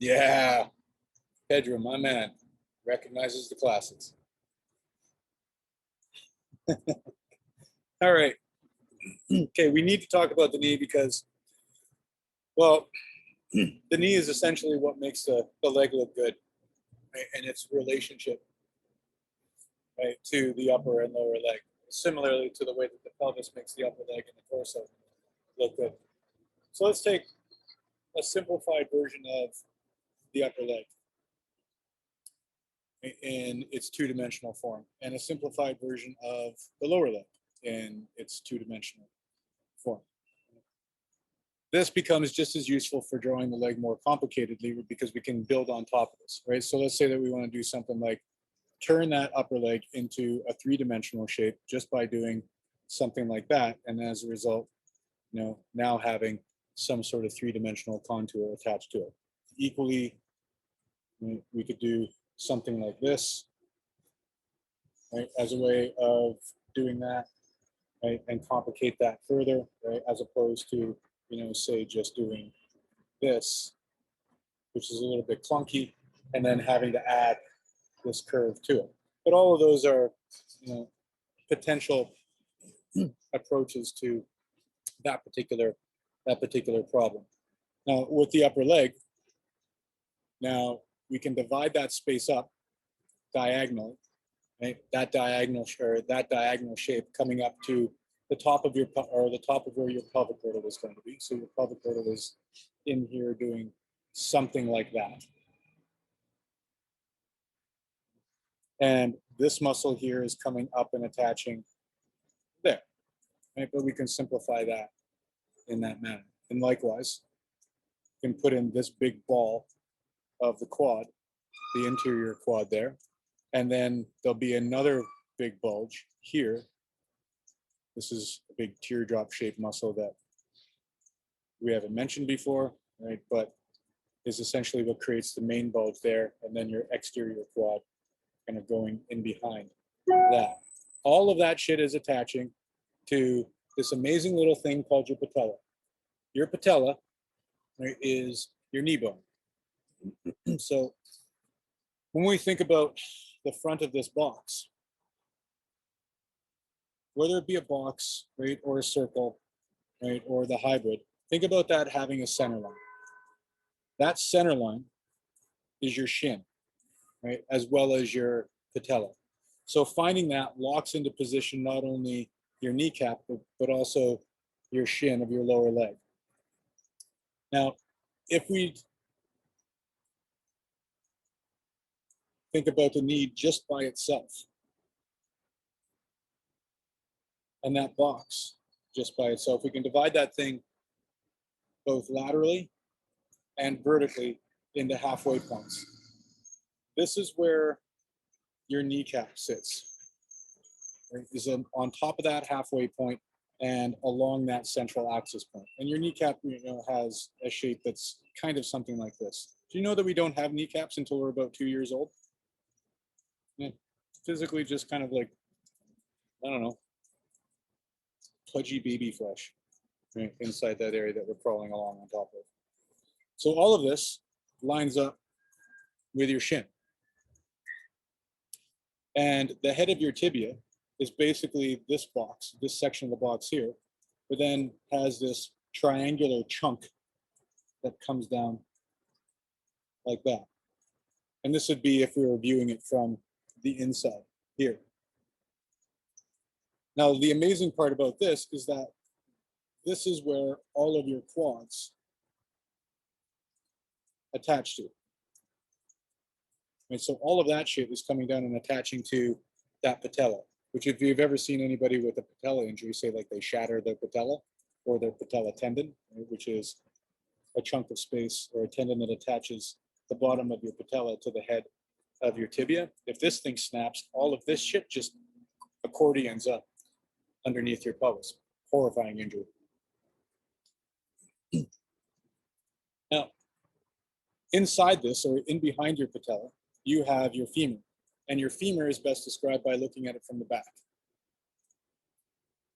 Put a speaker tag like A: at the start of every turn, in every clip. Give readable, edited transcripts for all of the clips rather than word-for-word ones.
A: Yeah, Pedro, my man, recognizes the classics. All right. Okay, we need to talk about the knee because, well, the knee is essentially what makes the leg look good, right? And its relationship, right, to the upper and lower leg, similarly to the way that the pelvis makes the upper leg and the torso look good. So let's take a simplified version of the upper leg in its two-dimensional form, and a simplified version of the lower leg in its two-dimensional form. This becomes just as useful for drawing the leg more complicatedly because we can build on top of this, right? So let's say that we want to do something like turn that upper leg into a three-dimensional shape just by doing something like that, and as a result, now having some sort of three-dimensional contour attached to it. Equally, we could do something like this, right, as a way of doing that, right, and complicate that further, right, as opposed to, say just doing this, which is a little bit clunky, and then having to add this curve to it. But all of those are, potential approaches to that particular problem. Now, with the upper leg, now we can divide that space up diagonally, right? That diagonal shape coming up to the top of the top of where your pelvic girdle is going to be. So your pelvic girdle is in here doing something like that. And this muscle here is coming up and attaching there, right? But we can simplify that in that manner. And likewise, you can put in this big ball of the quad, the interior quad there, and then there'll be another big bulge here. This is a big teardrop shaped muscle that we haven't mentioned before, right? But is essentially what creates the main bulge there, and then your exterior quad kind of going in behind that. All of that shit is attaching to this amazing little thing called your patella. Your patella, right, is your knee bone. So when we think about the front of this box, whether it be a box, right, or a circle, right, or the hybrid, think about that having a center line. That center line is your shin, right, as well as your patella. So finding that locks into position not only your kneecap, but also your shin of your lower leg. Now, if we think about the knee just by itself, and that box just by itself, we can divide that thing both laterally and vertically into halfway points. This is where your kneecap sits. Right? Is on top of that halfway point and along that central axis point. And your kneecap, has a shape that's kind of something like this. Do you know that we don't have kneecaps until we're about 2 years old? Yeah. Physically just kind of like, I don't know, pudgy baby flesh, right, inside that area that we're crawling along on top of. So all of this lines up with your shin. And the head of your tibia is basically this box, this section of the box here, but then has this triangular chunk that comes down like that. And this would be if we were viewing it from the inside here. Now, the amazing part about this is that this is where all of your quads attach to. And so all of that shit is coming down and attaching to that patella, which if you've ever seen anybody with a patella injury, say like they shatter their patella or their patella tendon, right, which is a chunk of space or a tendon that attaches the bottom of your patella to the head of your tibia. If this thing snaps, all of this shit just accordions up underneath your pelvis. Horrifying injury. Now, inside this, or in behind your patella, you have your femur. And your femur is best described by looking at it from the back.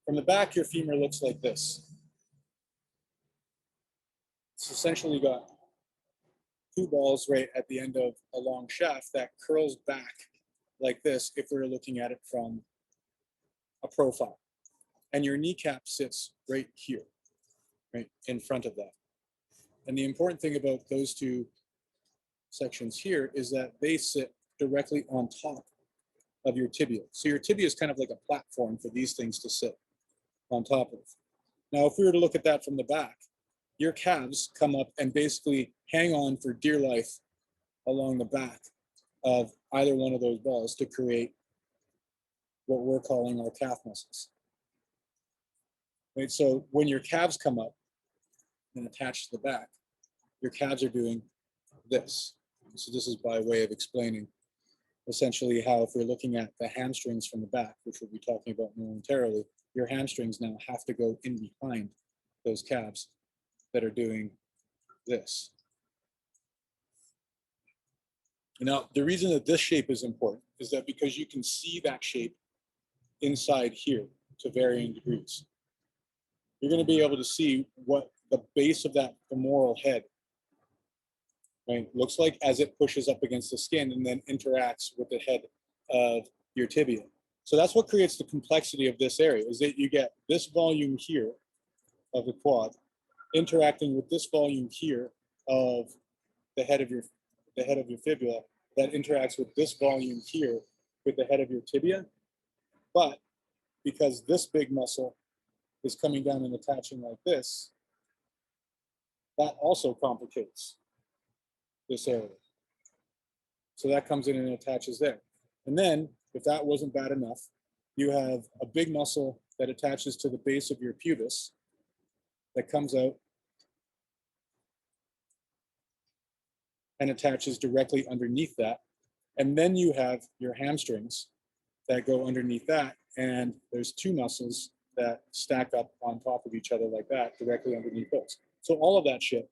A: From the back, your femur looks like this. It's essentially got two balls right at the end of a long shaft that curls back like this if we were looking at it from a profile. And your kneecap sits right here, right in front of that. And the important thing about those two sections here is that they sit directly on top of your tibia. So your tibia is kind of like a platform for these things to sit on top of. Now, if we were to look at that from the back, your calves come up and basically hang on for dear life along the back of either one of those balls to create what we're calling our calf muscles. Right? So when your calves come up and attach to the back, your calves are doing this. So this is by way of explaining essentially how, if we're looking at the hamstrings from the back, which we'll be talking about momentarily, your hamstrings now have to go in behind those calves that are doing this. Now, the reason that this shape is important is that because you can see that shape inside here to varying degrees. You're going to be able to see what the base of that femoral head, right, looks like as it pushes up against the skin and then interacts with the head of your tibia. So that's what creates the complexity of this area, is that you get this volume here of the quad interacting with this volume here of the head of your fibula that interacts with this volume here with the head of your tibia. But because this big muscle is coming down and attaching like this, that also complicates this area. So that comes in and attaches there. And then, if that wasn't bad enough, you have a big muscle that attaches to the base of your pubis that comes out and attaches directly underneath that. And then you have your hamstrings that go underneath that. And there's two muscles that stack up on top of each other like that, directly underneath those. So all of that shit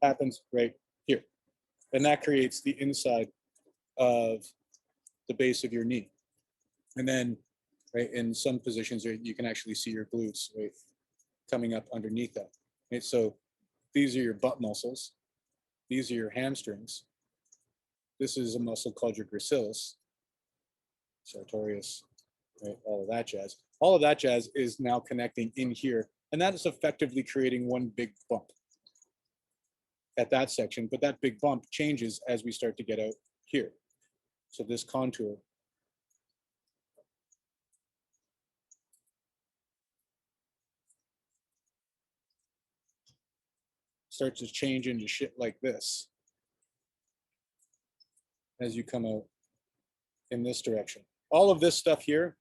A: happens right here. And that creates the inside of the base of your knee. And then, right, in some positions, you can actually see your glutes, right, coming up underneath that. Right? So these are your butt muscles. These are your hamstrings. This is a muscle called your gracilis, sartorius, right, all of that jazz. All of that jazz is now connecting in here, and that is effectively creating one big bump at that section, but that big bump changes as we start to get out here. So this contour starts to change into shit like this as you come out in this direction. All of this stuff here,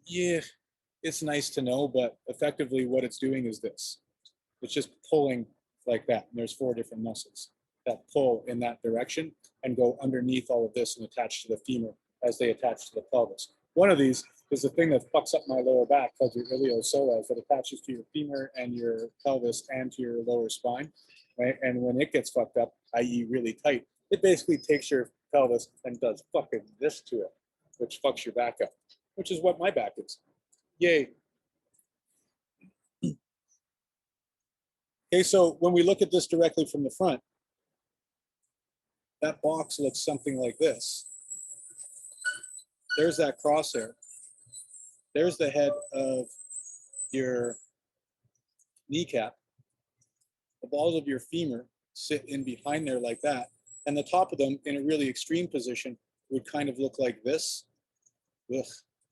A: yeah, it's nice to know, but effectively what it's doing is this. It's just pulling like that. And there's 4 different muscles that pull in that direction and go underneath all of this and attach to the femur as they attach to the pelvis. One of these is the thing that fucks up my lower back called your iliopsoas that attaches to your femur and your pelvis and to your lower spine, right? And when it gets fucked up, i.e. really tight, it basically takes your pelvis and does fucking this to it, which fucks your back up, which is what my back is. Yay. Okay, so when we look at this directly from the front, that box looks something like this. There's that crosshair. There's the head of your kneecap. The balls of your femur sit in behind there like that. And the top of them, in a really extreme position, would kind of look like this. Ugh,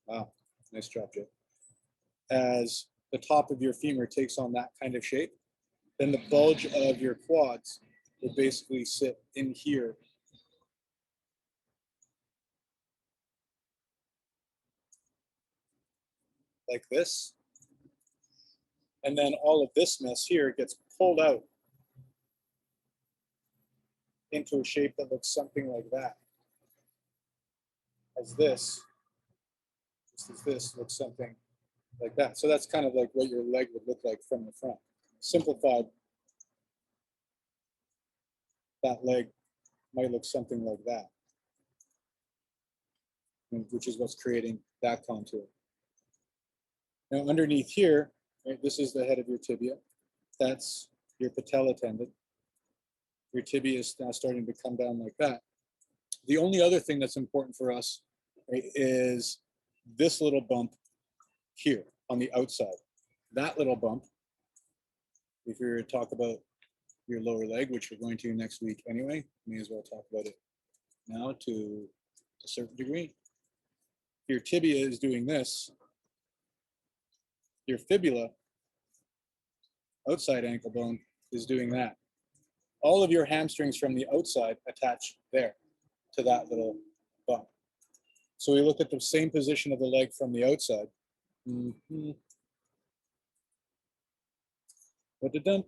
A: wow, nice job, Joe. As the top of your femur takes on that kind of shape, then the bulge of your quads will basically sit in here. Like this. And then all of this mess here gets pulled out into a shape that looks something like that. As this, just as this looks something like that. So that's kind of like what your leg would look like from the front. Simplified, that leg might look something like that, which is what's creating that contour. Now underneath here, right, this is the head of your tibia. That's your patella tendon. Your tibia is now starting to come down like that. The only other thing that's important for us, right, is this little bump here on the outside. That little bump, if you're to talk about your lower leg, which we're going to next week anyway, may as well talk about it now to a certain degree. Your tibia is doing this. Your fibula, outside ankle bone, is doing that. All of your hamstrings from the outside attach there to that little bump. So we look at the same position of the leg from the outside. With the dump,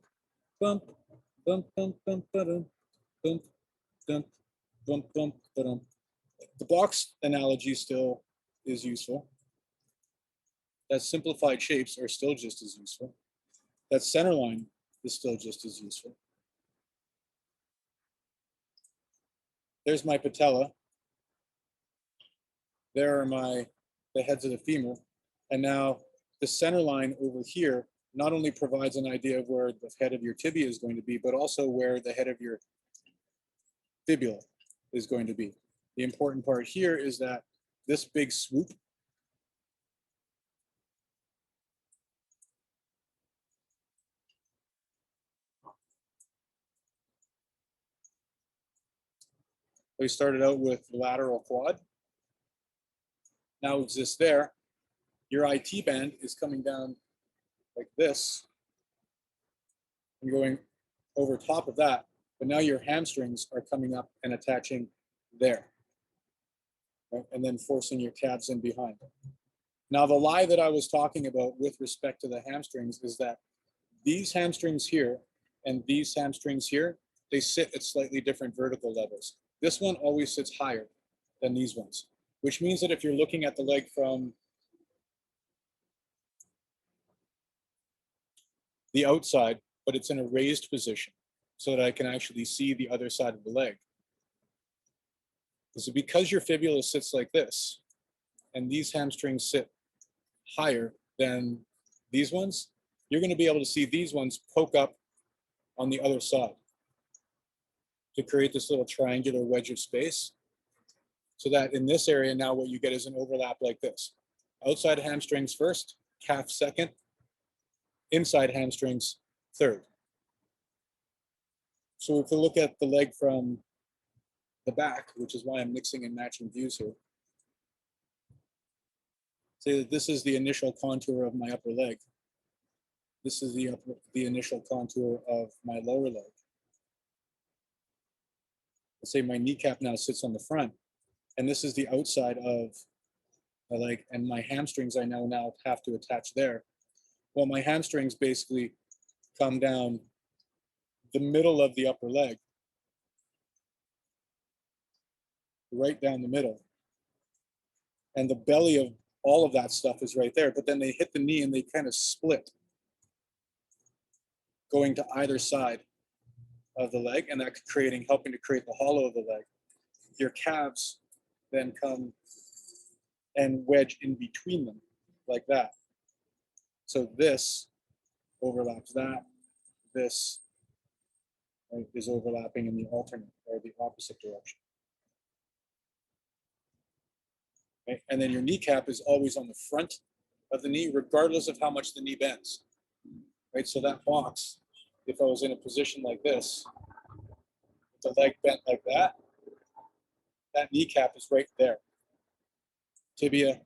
A: bump, bump, bump, bump, bump, bump, bump, bump, bump, bump. The box analogy still is useful. That simplified shapes are still just as useful. That center line is still just as useful. There's my patella. There are the heads of the femur. And now the center line over here not only provides an idea of where the head of your tibia is going to be, but also where the head of your fibula is going to be. The important part here is that this big swoop we started out with the lateral quad, now exists there. Your IT band is coming down like this and going over top of that, but now your hamstrings are coming up and attaching there, right? And then forcing your calves in behind. Now the lie that I was talking about with respect to the hamstrings is that these hamstrings here and these hamstrings here, they sit at slightly different vertical levels. This one always sits higher than these ones, which means that if you're looking at the leg from the outside, but it's in a raised position so that I can actually see the other side of the leg. So because your fibula sits like this, and these hamstrings sit higher than these ones, you're going to be able to see these ones poke up on the other side to create this little triangular wedge of space. So that in this area now what you get is an overlap like this. Outside hamstrings first, calf second, inside hamstrings third. So if we look at the leg from the back, which is why I'm mixing and matching views here, say that this is the initial contour of my upper leg. This is the initial contour of my lower leg. Let's say my kneecap now sits on the front, and this is the outside of my leg, and my hamstrings I now have to attach there. Well, my hamstrings basically come down the middle of the upper leg, right down the middle. And the belly of all of that stuff is right there, but then they hit the knee and they kind of split, going to either side of the leg, and that's helping to create the hollow of the leg. Your calves then come and wedge in between them like that. So this overlaps that, this is overlapping in the alternate or the opposite direction. Okay? And then your kneecap is always on the front of the knee, regardless of how much the knee bends. Right? So that box, if I was in a position like this, with the leg bent like that, that kneecap is right there. Tibia,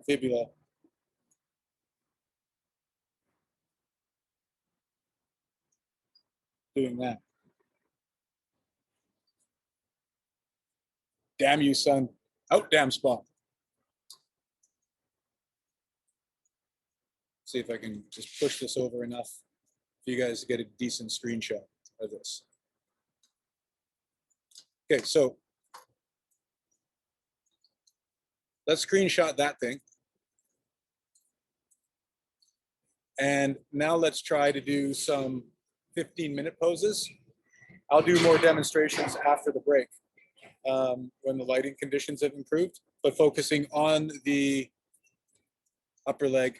A: fibula. Doing that. Damn you, son. Out damn spot. See if I can just push this over enough for you guys to get a decent screenshot of this. Okay, so let's screenshot that thing. And now let's try to do some 15-minute poses. I'll do more demonstrations after the break when the lighting conditions have improved, but focusing on the upper leg,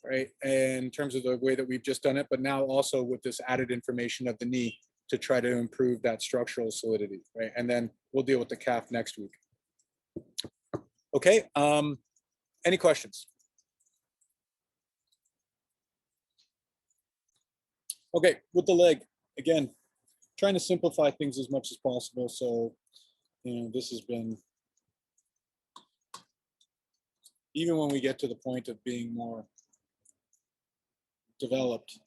A: right? In terms of the way that we've just done it, but now also with this added information of the knee to try to improve that structural solidity, right? And then we'll deal with the calf next week. Okay, any questions? Okay, with the leg, again, trying to simplify things as much as possible. So, this has been, even when we get to the point of being more developed,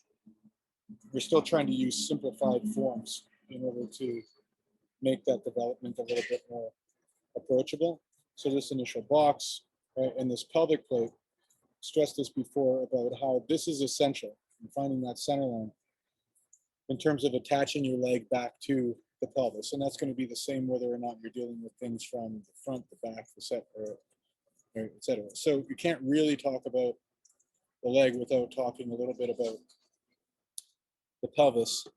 A: we're still trying to use simplified forms in order to make that development a little bit more approachable. So this initial box, right, and this pelvic plate, stressed this before about how this is essential in finding that center line in terms of attaching your leg back to the pelvis. And that's going to be the same whether or not you're dealing with things from the front, the back, the set, or et cetera. So you can't really talk about the leg without talking a little bit about the pelvis,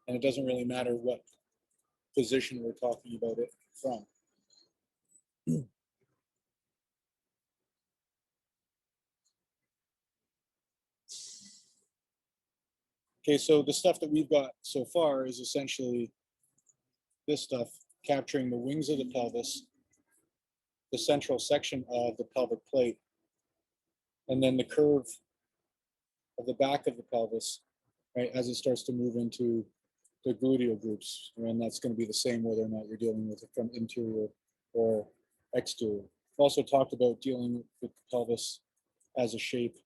A: and it doesn't really matter what position we're talking about it from. Okay, so the stuff that we've got so far is essentially this stuff, capturing the wings of the pelvis, the central section of the pelvic plate, and then the curve of the back of the pelvis, right, as it starts to move into the gluteal groups. And that's going to be the same whether or not you're dealing with it from interior or exterior. Also talked about dealing with the pelvis as a shape,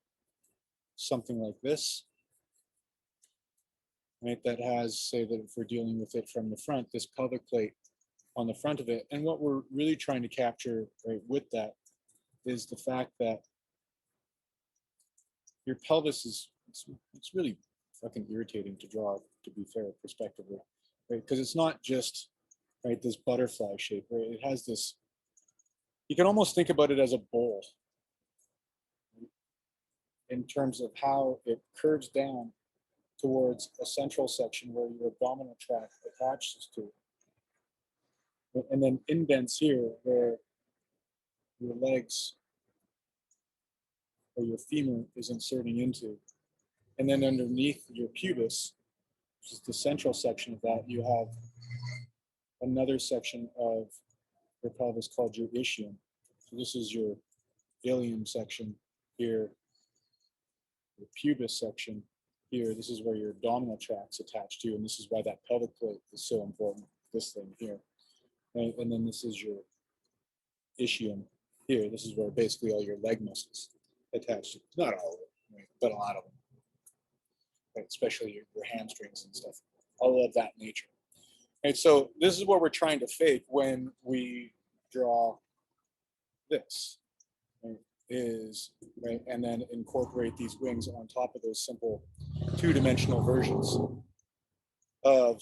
A: something like this, right, that has, say that if we're dealing with it from the front, this pelvic plate on the front of it. And what we're really trying to capture, right, with that is the fact that your pelvis is, it's really fucking irritating to draw, to be fair, prospectively, right? Because it's not just, right, this butterfly shape, right? It has this, you can almost think about it as a bowl in terms of how it curves down towards a central section where your abdominal tract attaches to it. And then indents here where your legs or your femur is inserting into. And then underneath your pubis, which is the central section of that, you have another section of your pelvis called your ischium. So this is your ilium section here, your pubis section here. This is where your abdominal tract's attached to, and this is why that pelvic plate is so important, this thing here. Right? And then this is your ischium here. This is where basically all your leg muscles attached to. Not all of them, right? But a lot of them. Right? Especially your hamstrings and stuff. All of that nature. And so this is what we're trying to fake when we draw this, right, is, right, and then incorporate these wings on top of those simple two-dimensional versions of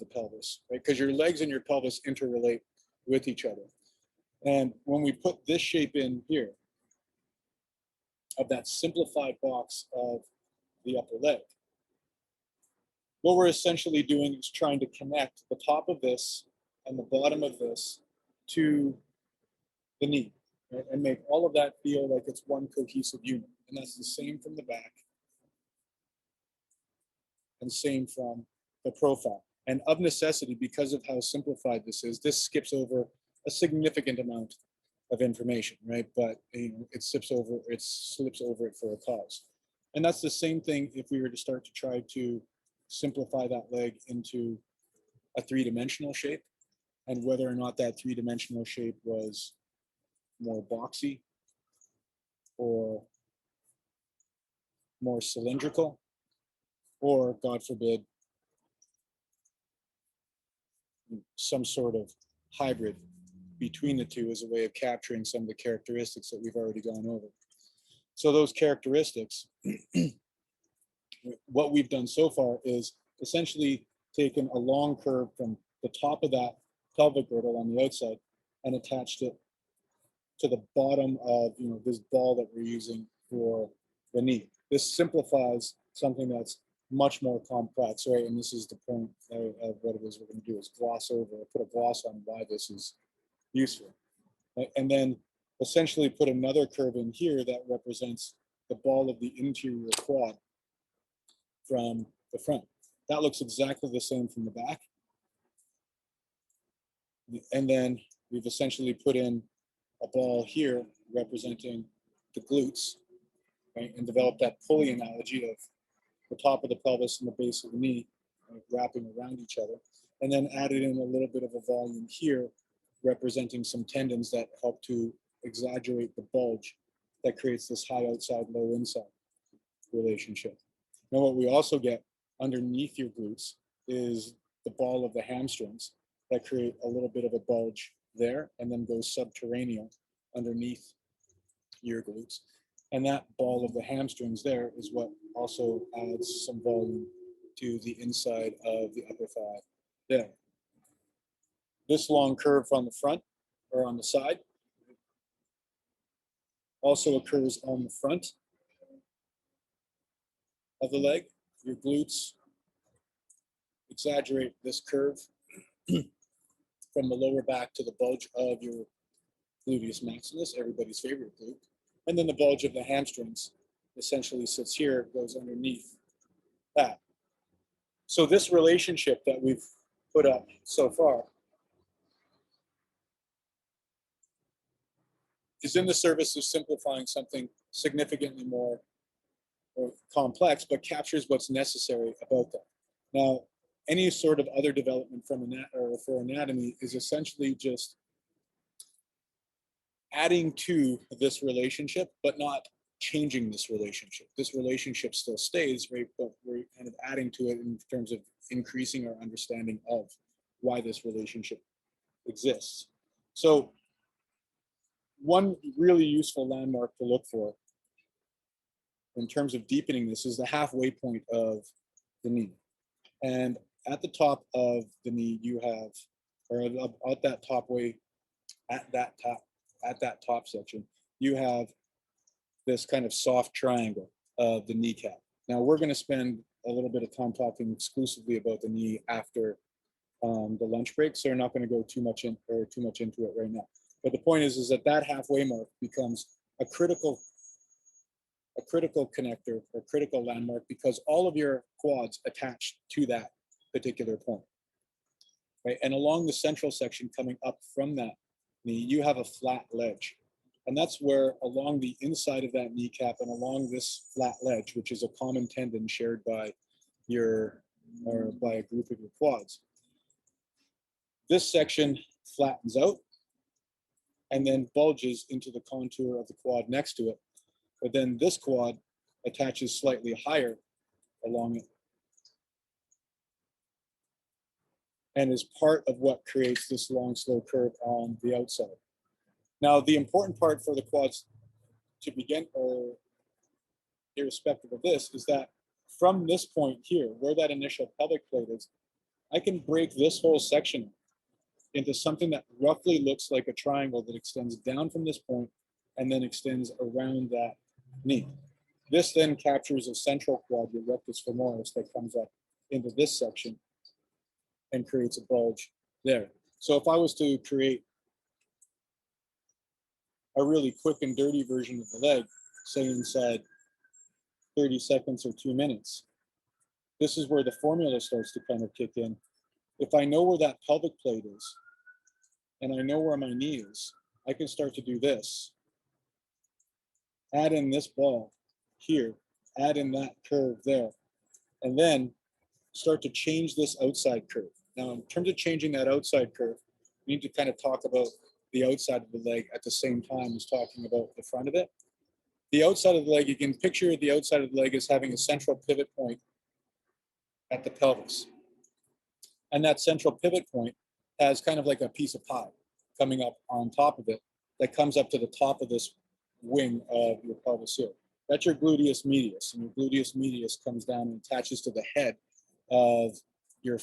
A: the pelvis, right? Because your legs and your pelvis interrelate with each other. And when we put this shape in here of that simplified box of the upper leg, what we're essentially doing is trying to connect the top of this and the bottom of this to the knee, right? And make all of that feel like it's one cohesive unit. And that's the same from the back and same from the profile. And of necessity, because of how simplified this is, this skips over a significant amount of information, right? But it slips over it for a cause. And that's the same thing if we were to start to try to simplify that leg into a three-dimensional shape, and whether or not that three-dimensional shape was more boxy or more cylindrical, or God forbid, some sort of hybrid between the two as a way of capturing some of the characteristics that we've already gone over. So those characteristics, what we've done so far is essentially taken a long curve from the top of that pelvic girdle on the outside and attached it to the bottom of this ball that we're using for the knee. This simplifies something that's much more complex, right? And this is the point of what it is we're going to do, is gloss over, put a gloss on why this is useful. Right? And then essentially put another curve in here that represents the ball of the interior quad from the front. That looks exactly the same from the back. And then we've essentially put in a ball here representing the glutes, right? And developed that pulley analogy of the top of the pelvis and the base of the knee, right, wrapping around each other. And then added in a little bit of a volume here, representing some tendons that help to exaggerate the bulge that creates this high outside, low inside relationship. Now, what we also get underneath your glutes is the ball of the hamstrings that create a little bit of a bulge there and then goes subterranean underneath your glutes. And that ball of the hamstrings there is what also adds some volume to the inside of the upper thigh there. This long curve on the front or on the side also occurs on the front of the leg. Your glutes exaggerate this curve from the lower back to the bulge of your gluteus maximus, everybody's favorite glute. And then the bulge of the hamstrings essentially sits here, goes underneath that. So this relationship that we've put up so far is in the service of simplifying something significantly more complex, but captures what's necessary about that. Now, any sort of other development from for anatomy is essentially just adding to this relationship, but not changing this relationship. This relationship still stays, right? But we're kind of adding to it in terms of increasing our understanding of why this relationship exists. So one really useful landmark to look for in terms of deepening this is the halfway point of the knee. And at the top of the knee, you have, or at that top section, you have this kind of soft triangle of the kneecap. Now we're going to spend a little bit of time talking exclusively about the knee after the lunch break, so we're not going to go too much into it right now. But the point is that halfway mark becomes a critical connector or critical landmark because all of your quads attach to that particular point, right? And along the central section coming up from that knee, you have a flat ledge. And that's where along the inside of that kneecap and along this flat ledge, which is a common tendon shared by by a group of your quads, this section flattens out and then bulges into the contour of the quad next to it. But then this quad attaches slightly higher along it and is part of what creates this long, slow curve on the outside. Now, the important part for the quads to begin, or irrespective of this, is that from this point here, where that initial pelvic plate is, I can break this whole section into something that roughly looks like a triangle that extends down from this point and then extends around that knee. This then captures a central quad, your rectus femoris, that comes up into this section and creates a bulge there. So if I was to create a really quick and dirty version of the leg, say inside 30 seconds or 2 minutes, this is where the formula starts to kind of kick in. If I know where that pelvic plate is, and I know where my knee is, I can start to do this. Add in this ball here, add in that curve there, and then start to change this outside curve. Now, in terms of changing that outside curve, we need to kind of talk about the outside of the leg at the same time as talking about the front of it. The outside of the leg, you can picture the outside of the leg as having a central pivot point at the pelvis. And that central pivot point has kind of like a piece of pie coming up on top of it that comes up to the top of this wing of your pelvis here. That's your gluteus medius, and your gluteus medius comes down and attaches to the head of your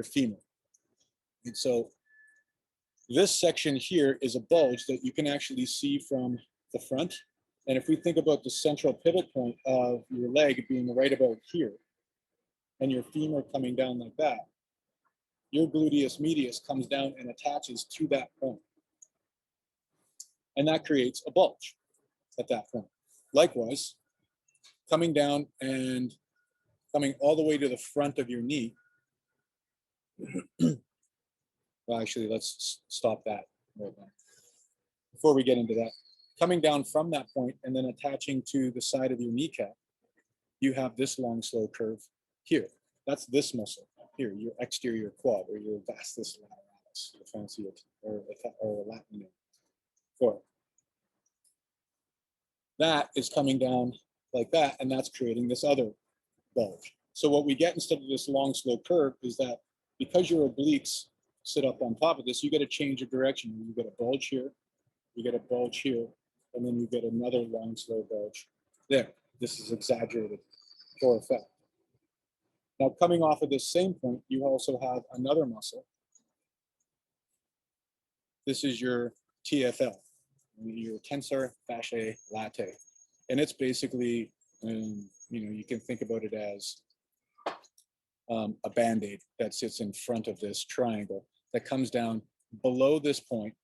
A: femur. And so this section here is a bulge that you can actually see from the front. And if we think about the central pivot point of your leg being right about here, and your femur coming down like that, your gluteus medius comes down and attaches to that point. And that creates a bulge at that point. Likewise, coming down and coming all the way to the front of your knee. Well, actually, let's stop that right now. Before we get into that, coming down from that point and then attaching to the side of your kneecap, you have this long, slow curve here. That's this muscle here, your exterior quad, or your vastus lateralis, the fancy or Latin name for it. That is coming down like that, and that's creating this other bulge. So what we get instead of this long, slow curve is that because your obliques sit up on top of this, you get a change of direction. You get a bulge here, you get a bulge here, and then you get another long, slow bulge there. This is exaggerated for effect. Now, coming off of this same point, you also have another muscle. This is your TFL, your tensor fasciae latae. And it's basically, you can think about it as a Band-Aid that sits in front of this triangle that comes down below this point,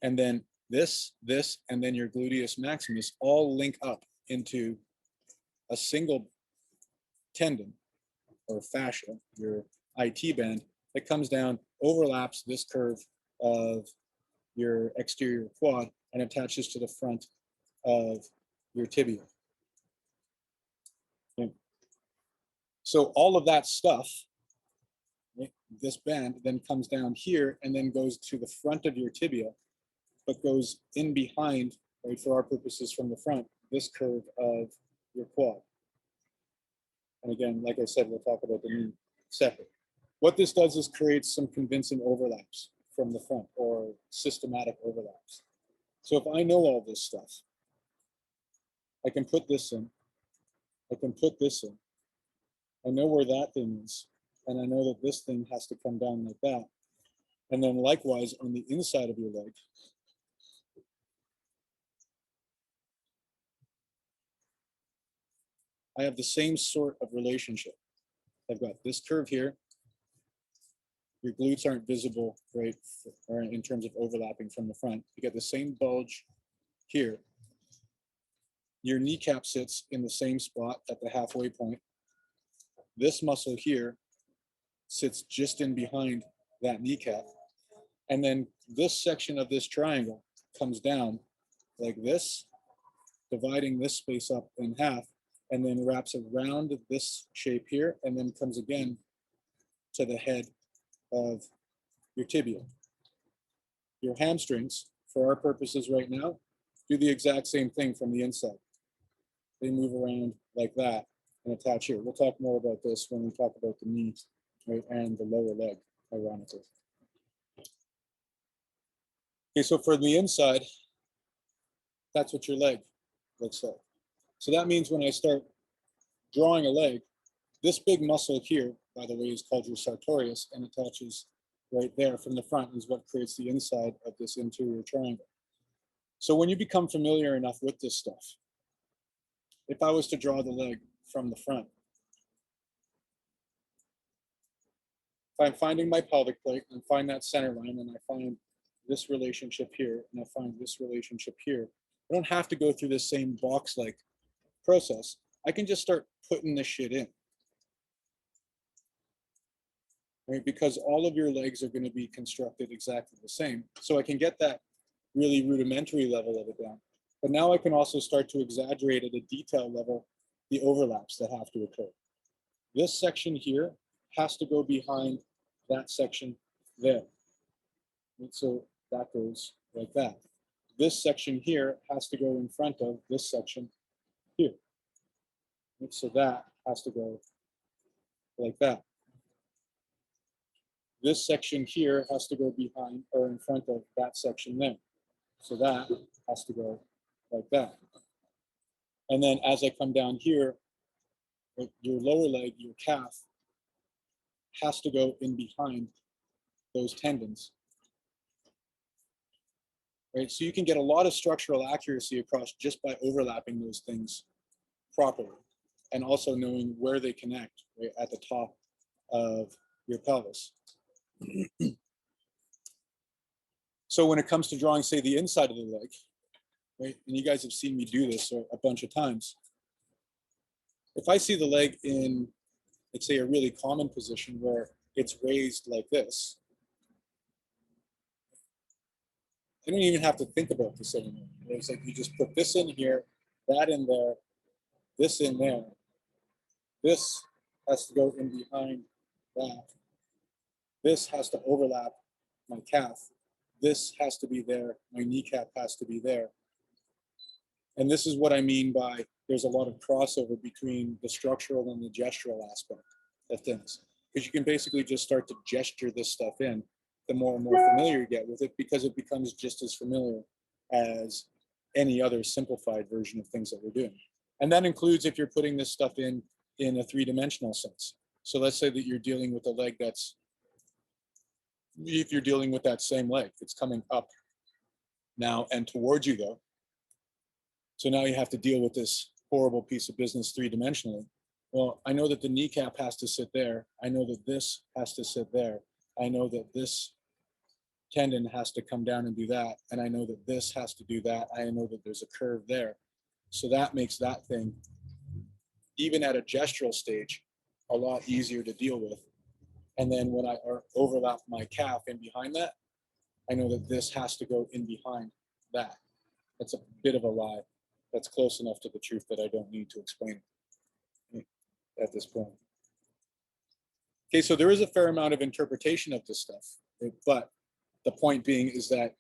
A: and then this, and then your gluteus maximus all link up into a single tendon or fascia, your IT band, that comes down, overlaps this curve of your exterior quad and attaches to the front of your tibia. Okay. So all of that stuff, right, this band then comes down here and then goes to the front of your tibia, but goes in behind, right, for our purposes from the front, this curve of your quad. And again, like I said, we'll talk about the knee separate. What this does is create some convincing overlaps from the front, or systematic overlaps. So if I know all this stuff, I can put this in, I can put this in. I know where that thing is, and I know that this thing has to come down like that. And then likewise on the inside of your leg, I have the same sort of relationship. I've got this curve here. Your glutes aren't visible, right, or in terms of overlapping from the front. You get the same bulge here. Your kneecap sits in the same spot at the halfway point. This muscle here sits just in behind that kneecap. And then this section of this triangle comes down like this, dividing this space up in half, and then wraps around this shape here, and then comes again to the head of your tibia. Your hamstrings, for our purposes right now, do the exact same thing from the inside. They move around like that and attach here. We'll talk more about this when we talk about the knee, right, and the lower leg, ironically. Okay, so for the inside, that's what your leg looks like. So that means when I start drawing a leg, this big muscle here, by the way, is called your sartorius and attaches right there from the front, is what creates the inside of this interior triangle. So when you become familiar enough with this stuff, if I was to draw the leg from the front, if I'm finding my pelvic plate and find that center line, and I find this relationship here, and I find this relationship here, I don't have to go through this same box-like process. I can just start putting this shit in. Right? Because all of your legs are going to be constructed exactly the same. So I can get that really rudimentary level of it down. But now I can also start to exaggerate at a detail level the overlaps that have to occur. This section here has to go behind that section there. And so that goes like that. This section here has to go in front of this section here. And so that has to go like that. This section here has to go behind or in front of that section there. So that has to go like that. And then as I come down here, your lower leg, your calf, has to go in behind those tendons. Right? So you can get a lot of structural accuracy across just by overlapping those things properly, and also knowing where they connect, right, at the top of your pelvis. So when it comes to drawing, say, the inside of the leg, right, and you guys have seen me do this a bunch of times, if I see the leg in let's say a really common position where it's raised like this. I don't even have to think about this anymore. It's like you just put this in here, that in there, this in there. This has to go in behind that. This has to overlap my calf. This has to be there. My kneecap has to be there. And this is what I mean by there's a lot of crossover between the structural and the gestural aspect of things. Because you can basically just start to gesture this stuff in the more and more familiar you get with it, because it becomes just as familiar as any other simplified version of things that we're doing. And that includes if you're putting this stuff in a three-dimensional sense. So let's say that you're dealing with a leg that's, if you're dealing with that same leg, it's coming up now and towards you though. So now you have to deal with this horrible piece of business three-dimensionally. Well, I know that the kneecap has to sit there. I know that this has to sit there. I know that this tendon has to come down and do that. And I know that this has to do that. I know that there's a curve there. So that makes that thing, even at a gestural stage, a lot easier to deal with. And then when I overlap my calf in behind that, I know that this has to go in behind that. That's a bit of a lie. That's close enough to the truth that I don't need to explain it at this point. Okay, so there is a fair amount of interpretation of this stuff, but the point being is that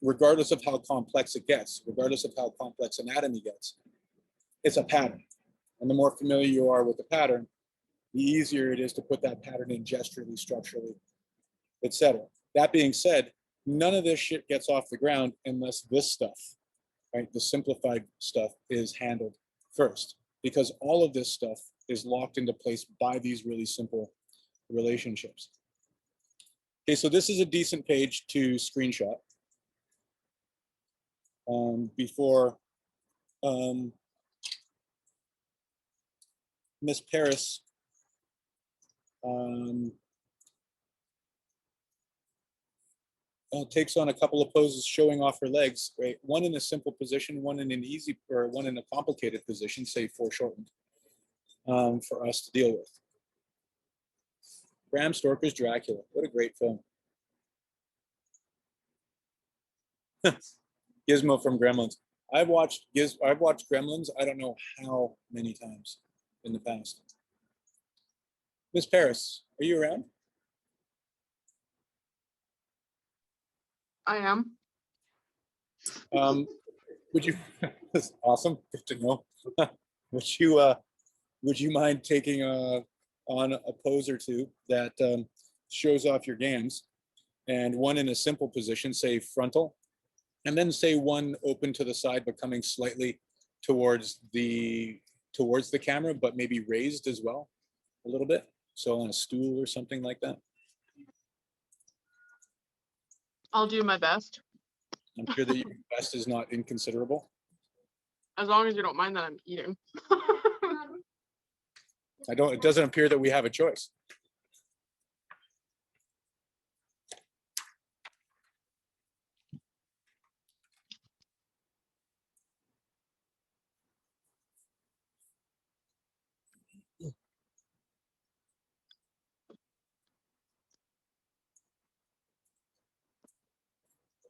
A: regardless of how complex it gets, regardless of how complex anatomy gets, it's a pattern. And the more familiar you are with the pattern, the easier it is to put that pattern in gesturally, structurally, etc. That being said, none of this shit gets off the ground unless this stuff, right, the simplified stuff, is handled first, because all of this stuff is locked into place by these really simple relationships. Okay, so this is a decent page to screenshot before Miss Paris takes on a couple of poses showing off her legs, right? One in a simple position, one in an easy, or one in a complicated position, say foreshortened, for us to deal with. Bram Stoker's Dracula. What a great film. Gizmo from Gremlins. I've watched Gremlins, I don't know how many times in the past. Miss Paris, are you around?
B: I am.
A: Would you? That's awesome. Good to know. Would you mind taking on a pose or two that shows off your gams, and one in a simple position, say frontal, and then say one open to the side but coming slightly towards the camera, but maybe raised as well a little bit, so on a stool or something like that.
B: I'll do my best.
A: I'm sure that your best is not inconsiderable.
B: As long as you don't mind that I'm eating.
A: It doesn't appear that we have a choice.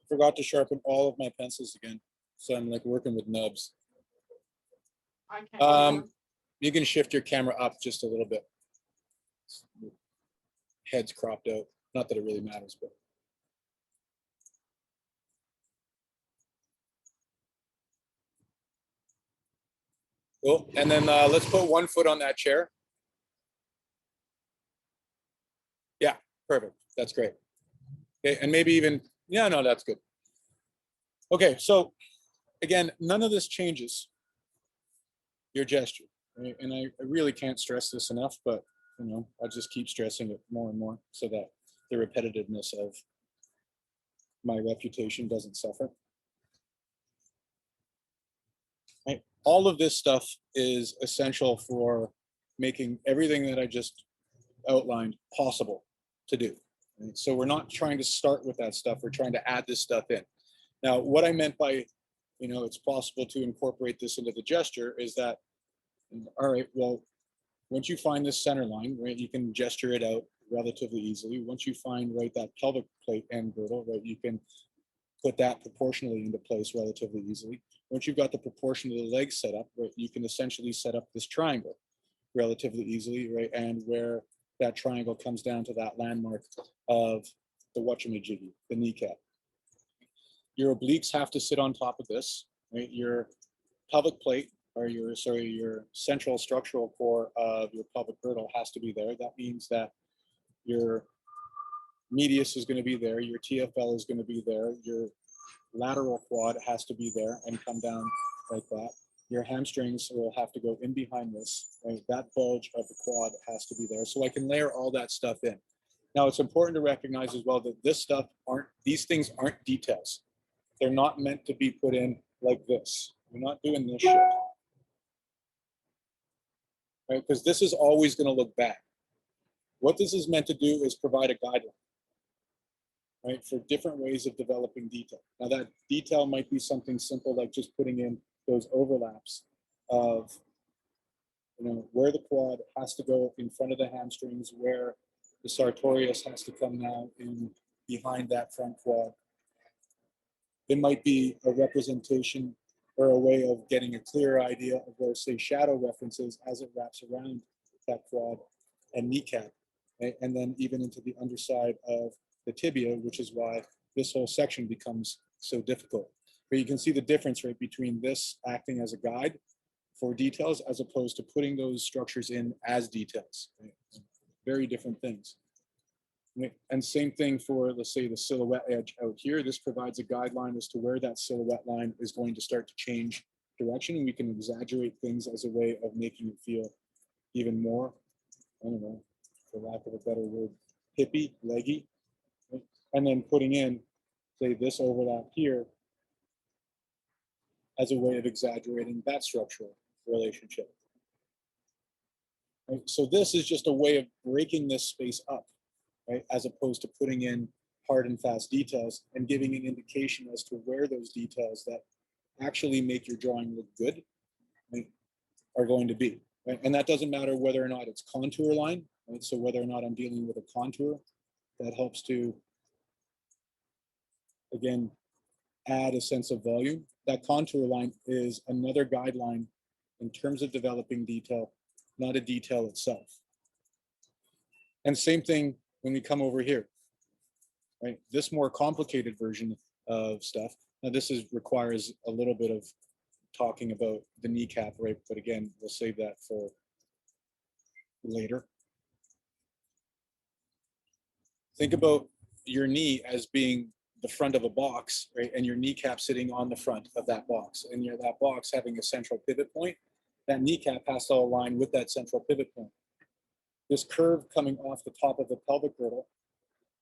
A: Forgot to sharpen all of my pencils again, so I'm like working with nubs.
B: I can't.
A: You can shift your camera up just a little bit. Head's cropped out. Not that it really matters, but. Cool. And then let's put one foot on that chair. Yeah, perfect. That's great. Okay, and maybe even, yeah, no, that's good. Okay, so again, none of this changes your gesture. Right? And I really can't stress this enough, but I'll just keep stressing it more and more so that the repetitiveness of my reputation doesn't suffer. Right? All of this stuff is essential for making everything that I just outlined possible to do. Right? So we're not trying to start with that stuff. We're trying to add this stuff in. Now, what I meant by, it's possible to incorporate this into the gesture is that, all right, well, Once you find this center line, right, you can gesture it out relatively easily. Once you find, right, that pelvic plate and girdle, right, you can put that proportionally into place relatively easily. Once you've got the proportion of the legs set up, right, you can essentially set up this triangle relatively easily, right, and where that triangle comes down to that landmark of the whatchamajiggy, the kneecap. Your obliques have to sit on top of this, right? Your pelvic plate, or your central structural core of your pelvic girdle has to be there. That means that your medius is going to be there, your TFL is going to be there, your lateral quad has to be there and come down like that. Your hamstrings will have to go in behind this, right? That bulge of the quad has to be there. So I can layer all that stuff in. Now it's important to recognize as well that these things aren't details. They're not meant to be put in like this. We're not doing this shit. Right? Because this is always going to look bad. What this is meant to do is provide a guideline, right, for different ways of developing detail. Now that detail might be something simple like just putting in those overlaps of, where the quad has to go in front of the hamstrings, where the sartorius has to come now in behind that front quad. It might be a representation or a way of getting a clearer idea of where, say, shadow references as it wraps around that quad and kneecap, right? And then even into the underside of the tibia, which is why this whole section becomes so difficult. But you can see the difference, right, between this acting as a guide for details as opposed to putting those structures in as details. Right? Very different things. And same thing for, let's say, the silhouette edge out here. This provides a guideline as to where that silhouette line is going to start to change direction, and we can exaggerate things as a way of making it feel even more, I don't know, for lack of a better word, hippie, leggy. Right? And then putting in, say, this overlap here as a way of exaggerating that structural relationship. Right? So this is just a way of breaking this space up, right, as opposed to putting in hard and fast details and giving an indication as to where those details that actually make your drawing look good, right, are going to be. Right? And that doesn't matter whether or not it's contour line, right? So whether or not I'm dealing with a contour, that helps to, again, add a sense of volume. That contour line is another guideline in terms of developing detail, not a detail itself. And same thing when we come over here, right? This more complicated version of stuff. Now this requires a little bit of talking about the kneecap, right? But again, we'll save that for later. Think about your knee as being the front of a box, right? And your kneecap sitting on the front of that box. And that box having a central pivot point, that kneecap has to align with that central pivot point. This curve coming off the top of the pelvic girdle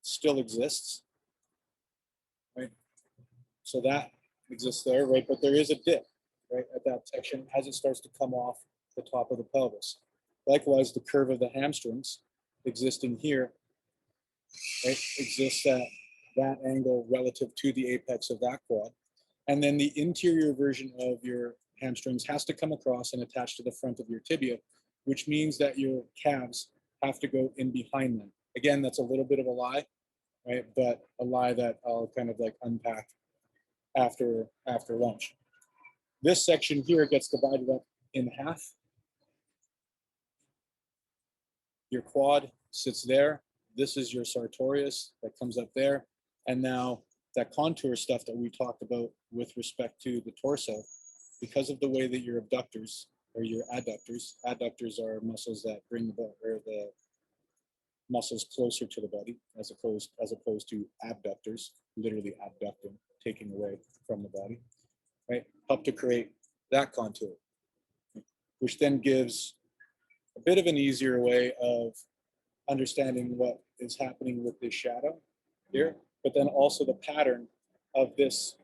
A: still exists, right? So that exists there, right? But there is a dip, right, at that section as it starts to come off the top of the pelvis. Likewise, the curve of the hamstrings existing here, right, exists at that angle relative to the apex of that quad. And then the interior version of your hamstrings has to come across and attach to the front of your tibia, which means that your calves have to go in behind them. Again, that's a little bit of a lie, right? But a lie that I'll kind of like unpack after lunch. This section here gets divided up in half. Your quad sits there. This is your sartorius that comes up there. And now that contour stuff that we talked about with respect to the torso, because of the way that your abductors or your adductors are muscles that bring the muscles closer to the body as opposed to abductors, literally abducting, taking away from the body, right? Help to create that contour, which then gives a bit of an easier way of understanding what is happening with this shadow here, but then also the pattern of this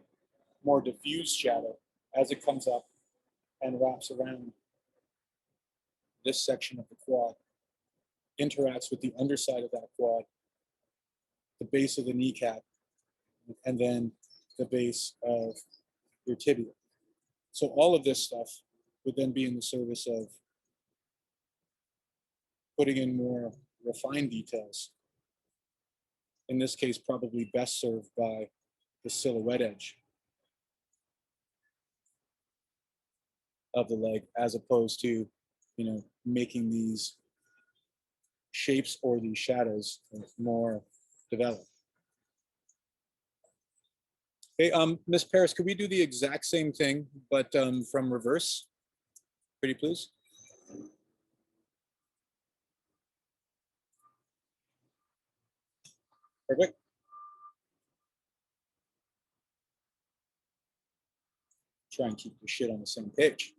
A: more diffused shadow as it comes up and wraps around this section of the quad, interacts with the underside of that quad, the base of the kneecap, and then the base of your tibia. So all of this stuff would then be in the service of putting in more refined details. In this case, probably best served by the silhouette edge of the leg, as opposed to, making these shapes or these shadows more developed. Hey, Miss Paris, could we do the exact same thing, but from reverse? Pretty please. Perfect. Try and keep the shit on the same page.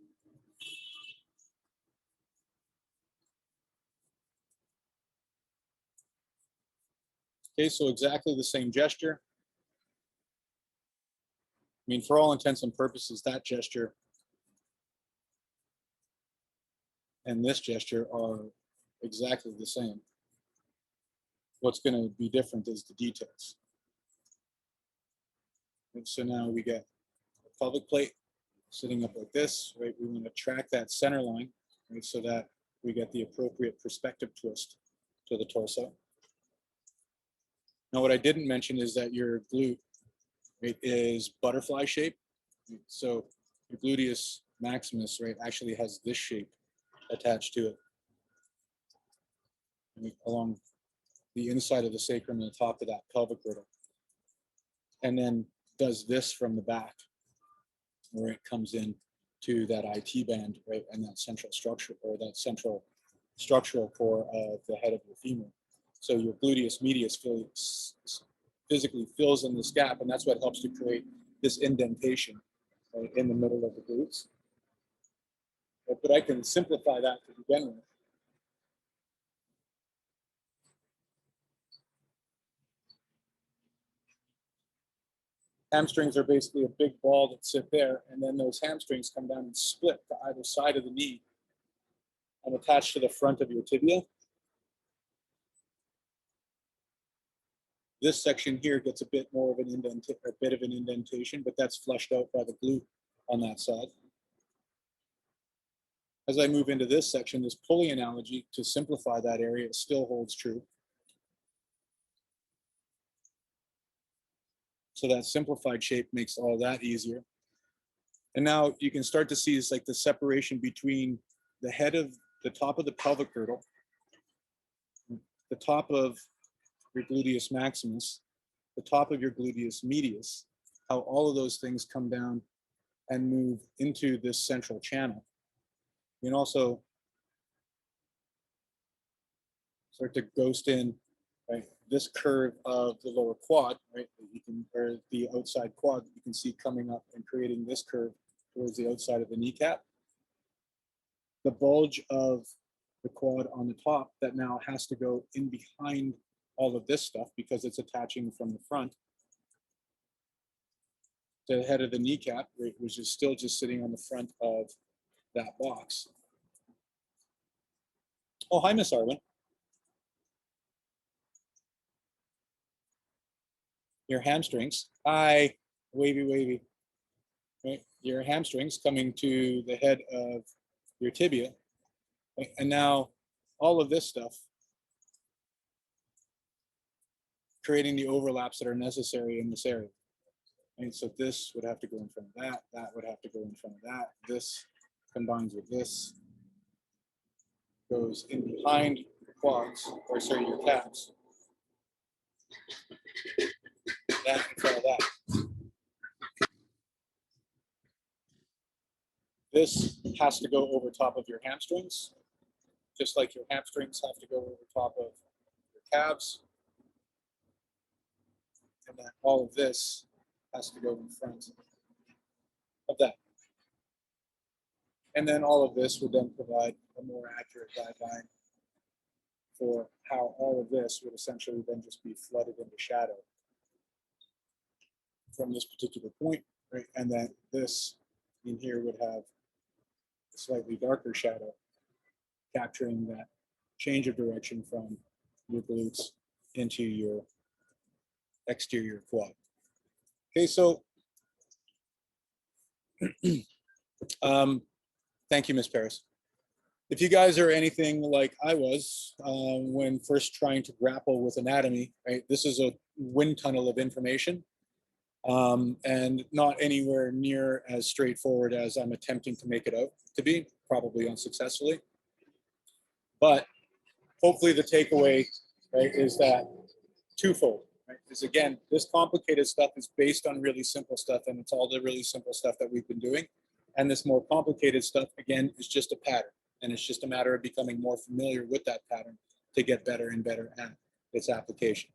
A: Okay, so exactly the same gesture. I mean, for all intents and purposes, that gesture and this gesture are exactly the same. What's going to be different is the details. And so now we get a pelvic plate sitting up like this, right? We want to track that center line, right, so that we get the appropriate perspective twist to the torso. Now, what I didn't mention is that your glute, right, is butterfly shape. So your gluteus maximus, right, actually has this shape attached to it, right, along the inside of the sacrum and the top of that pelvic girdle, and then does this from the back, where it comes in to that IT band, right, and that central structure, or that central structural core of the head of your femur. So your gluteus medius physically fills in this gap, and that's what helps to create this indentation, right, in the middle of the glutes. But I can simplify that to begin with. Hamstrings are basically a big ball that sit there, and then those hamstrings come down and split to either side of the knee and attach to the front of your tibia. This section here gets a bit more of an indentation, but that's fleshed out by the glute on that side. As I move into this section, this pulley analogy, to simplify that area, still holds true. So that simplified shape makes all that easier. And now you can start to see it's like the separation between the head of the top of the pelvic girdle, the top of your gluteus maximus, the top of your gluteus medius, how all of those things come down and move into this central channel. You can also start to ghost in, right, this curve of the lower quad, right, or the outside quad that you can see coming up and creating this curve towards the outside of the kneecap. The bulge of the quad on the top that now has to go in behind all of this stuff because it's attaching from the front to the head of the kneecap, right, which is still just sitting on the front of that box. Oh, hi, Miss Arwen. Your hamstrings. Hi, wavy, wavy. Right? Your hamstrings coming to the head of your tibia. Right? And now all of this stuff creating the overlaps that are necessary in this area. And so this would have to go in front of that, that would have to go in front of that, this combines with this, goes in behind your quads, or sorry, your calves. That in front of that. This has to go over top of your hamstrings, just like your hamstrings have to go over top of your calves. And then all of this has to go in front of that. And then all of this would then provide a more accurate guideline for how all of this would essentially then just be flooded into shadow from this particular point, right? And then this in here would have a slightly darker shadow, capturing that change of direction from your glutes into your exterior quad. Okay, so thank you, Miss Paris. If you guys are anything like I was when first trying to grapple with anatomy, right? This is a wind tunnel of information and not anywhere near as straightforward as I'm attempting to make it out to be, probably unsuccessfully. But hopefully the takeaway, right, is that twofold, right? Is again, this complicated stuff is based on really simple stuff, and it's all the really simple stuff that we've been doing. And this more complicated stuff, again, is just a pattern. And it's just a matter of becoming more familiar with that pattern to get better and better at its application.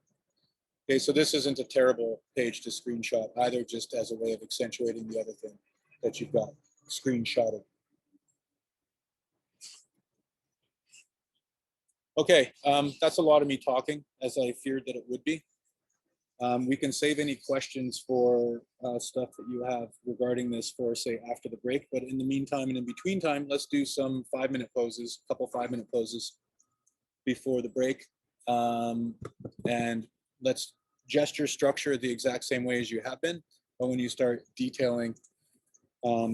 A: Okay, so this isn't a terrible page to screenshot either, just as a way of accentuating the other thing that you've got screenshotted. Okay, that's a lot of me talking, as I feared that it would be. We can save any questions for stuff that you have regarding this for, say, after the break. But in the meantime and in between time, let's do some 5-minute poses, a couple 5-minute poses before the break. And let's gesture structure the exact same way as you have been. But when you start detailing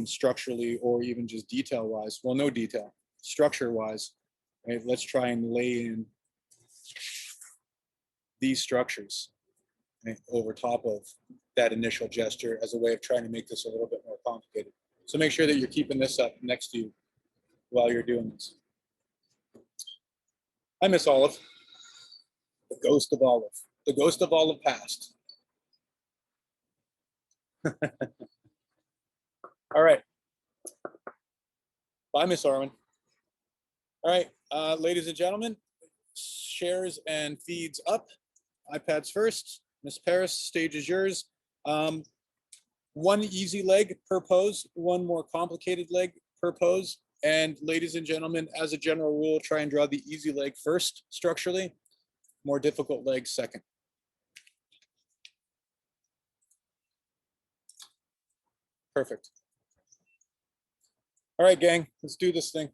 A: structurally or even just detail-wise, well, no detail, structure-wise, right? Let's try and lay in these structures over top of that initial gesture as a way of trying to make this a little bit more complicated. So make sure that you're keeping this up next to you while you're doing this. I miss Olive, the ghost of Olive, the ghost of Olive past. All right. Bye, Miss Arwen. All right, ladies and gentlemen, shares and feeds up. iPads first. Miss Paris, stage is yours. One easy leg per pose, one more complicated leg per pose. And ladies and gentlemen, as a general rule, try and draw the easy leg first structurally, more difficult leg second. Perfect. All right, gang, let's do this thing.